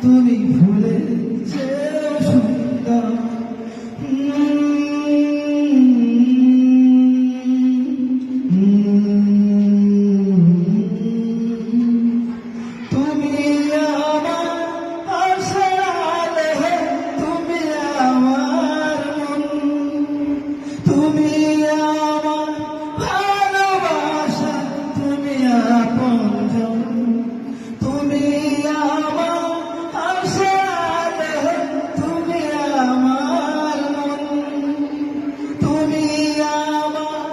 তুমি ফুলের চেয়েও সুন্দর। তুমি আমার আশার আলো, তুমি আমার মন, তুমি আমার ভালোবাসা, তুমি আপনজন। তুমি আমার আশার আলো, তুমি আমার মন, তুমি আমার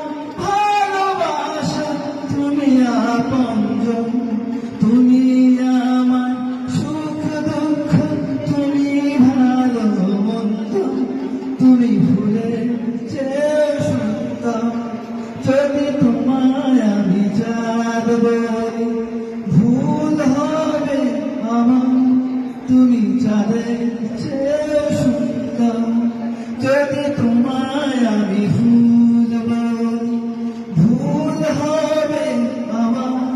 ভালোবাসা, তুমি আপনজন। তুমি আমার সুখ দুঃখ, তুমি ভালো মন্দ, তুমি ফুলের চেয়ে সুন্দর। যদি তোমায় আমি চাঁদ বলি, ভুল হবে আমার, তুমি চাঁদের চেয়ে সুন্দর। যদি তোমায় আমি